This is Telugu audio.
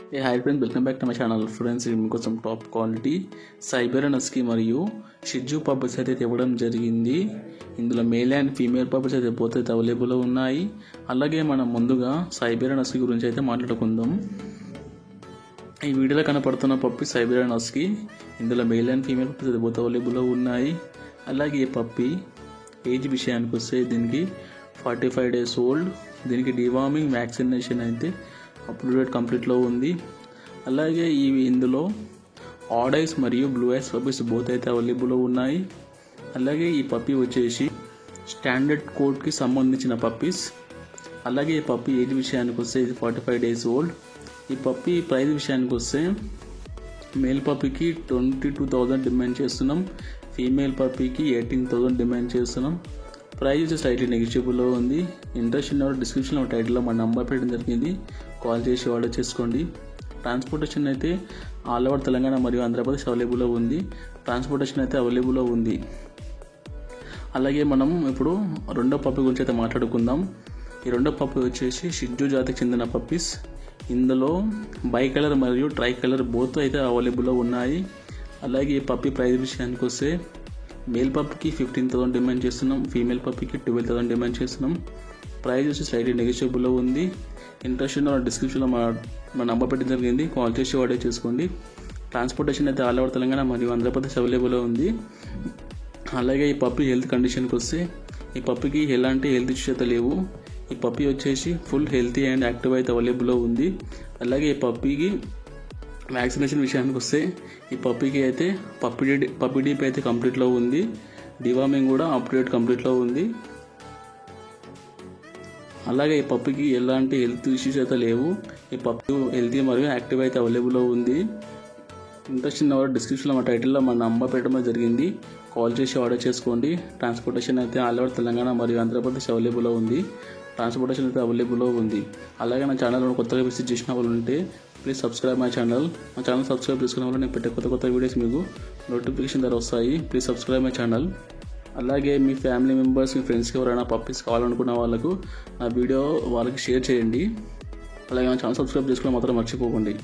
Hi friends, welcome back to my channel. Friends, మీకోసం టాప్ క్వాలిటీ సైబెరియన్ హస్కీ మరియు షిట్జూ పప్పీస్ అయితే ఇవ్వడం జరిగింది. ఇందులో మేల్ అండ్ ఫీమేల్ పప్పీస్ అయితే బోత్ అయితే అవైలబుల్ ఉన్నాయి. అలాగే మనం ముందుగా సైబెరియన్ హస్కీ గురించి అయితే మాట్లాడుకుందాం. ఈ వీడియోలో కనపడుతున్న పప్పీ సైబెరియన్ హస్కీ. ఇందులో మేల్ అండ్ ఫీమేల్ పప్పీస్ అయితే బోత్ అవైలబుల్ ఉన్నాయి. అలాగే ఈ పప్పీ ఏజ్ విషయానికి వస్తే దీనికి 45 days ఓల్డ్. దీనికి డివార్మింగ్ వ్యాక్సినేషన్ అయితే అప్డేట్ కంప్లీట్లో ఉంది. అలాగే ఇందులో ఆడ్ ఐస్ మరియు బ్లూ ఐస్ పప్పీస్ బోత్ అయితే అవైలబుల్ ఉన్నాయి. అలాగే ఈ పప్పీ వచ్చేసి స్టాండర్డ్ కోడ్కి సంబంధించిన పప్పీస్. అలాగే ఈ పప్పీ ఏజ్ విషయానికి వస్తే ఇది 45 days ఓల్డ్. ఈ పప్పీ ప్రైస్ విషయానికి వస్తే మేల్ పప్పీకి 22,000 డిమాండ్ చేస్తున్నాం. ఫీమేల్ పప్పీకి 18,000 డిమాండ్ చేస్తున్నాం. ప్రైస్ స్లైట్లీ నెగిషియబుల్లో ఉంది. ఇంట్రెస్ట్ ఉన్న డిస్క్రిప్షన్లో టైటిల్లో మా నంబర్ పెట్టడం జరిగింది. కాల్ చేసి ఆర్డర్ చేసుకోండి. ట్రాన్స్పోర్టేషన్ అయితే ఆల్ ఓవర్ తెలంగాణ మరియు ఆంధ్రప్రదేశ్ అవైలబుల్లో ఉంది. ట్రాన్స్పోర్టేషన్ అయితే అవైలబుల్లో ఉంది. అలాగే మనం ఇప్పుడు రెండో పప్పీ గురించి అయితే మాట్లాడుకుందాం. ఈ రెండో పప్పీ వచ్చేసి షిట్జూ జాతికి చెందిన పప్పీస్. ఇందులో బై కలర్ మరియు ట్రై కలర్ బోత్ అయితే అవైలబుల్లో ఉన్నాయి. అలాగే ఈ పప్పీ ప్రైస్ విషయానికి వస్తే మేల్ పప్పీకి 15,000 డిమాండ్ చేస్తున్నాం. ఫీమేల్ పప్పీకి 12,000 డిమాండ్ చేస్తున్నాం. ప్రైస్ వచ్చి స్లైట్లీ నెగిషియబుల్లో ఉంది. ఇంట్రెస్ట్ ఉన్న డిస్క్రిప్షన్లో మా నంబర్ పెట్టడం జరిగింది. కాల్ చేసి ఆర్డర్ చేసుకోండి. ట్రాన్స్పోర్టేషన్ అయితే ఆల్ ఓవర్ తెలంగాణ మరియు ఆంధ్రప్రదేశ్ అవైలబుల్లో ఉంది. అలాగే ఈ పప్పీ హెల్త్ కండిషన్కి వస్తే ఈ పప్పీకి ఎలాంటి హెల్త్ ఇష్యూస్ అయితే లేవు. ఈ పప్పీ వచ్చేసి ఫుల్ హెల్తీ అండ్ యాక్టివ్ అయితే అవైలబుల్లో ఉంది. అలాగే ఈ పప్పీకి వ్యాక్సినేషన్ విషయానికి వస్తే ఈ పప్పీకి అయితే పప్పీ డీప్ అయితే కంప్లీట్లో ఉంది. డివార్మింగ్ కూడా అప్డేట్ కంప్లీట్లో ఉంది. అలాగే ఈ పప్పీకి ఎలాంటి హెల్త్ ఇష్యూస్ అయితే లేవు. ఈ పప్పీ హెల్తీ మరియు యాక్టివ్ అయితే అవైలబుల్లో ఉంది. ఇంట్రెస్ట్ ఉన్న వారు డిస్క్రిప్షన్లో మా టైటిల్లో మా నంబర్ పెట్టడం జరిగింది. కాల్ చేసి ఆర్డర్ చేసుకోండి. ట్రాన్స్పోర్టేషన్ అయితే ఆల్ ఓవర్ తెలంగాణ మరియు ఆంధ్రప్రదేశ్ అవైలబుల్లో ఉంది. ట్రాన్స్పోర్టేషన్ అయితే అవైలబుల్లో ఉంది. అలాగే నా ఛానల్ కొత్తగా విజిట్ చేసిన వాళ్ళు ఉంటే ప్లీజ్ సబ్స్క్రైబ్ మై ఛానల్. మా ఛానల్ సబ్స్క్రైబ్ చేసుకున్న వాళ్ళు నేను పెట్టే కొత్త వీడియోస్ మీకు నోటిఫికేషన్ ద్వారా వస్తాయి. Please subscribe my channel. అలాగే మీ ఫ్యామిలీ మెంబర్స్, మీ ఫ్రెండ్స్కి ఎవరైనా పప్పీస్ కావాలనుకున్న వాళ్ళకు నా వీడియో వాళ్ళకి షేర్ చేయండి. అలాగే నా ఛానల్ సబ్స్క్రైబ్ చేసుకోవడం మాత్రం మర్చిపోకండి.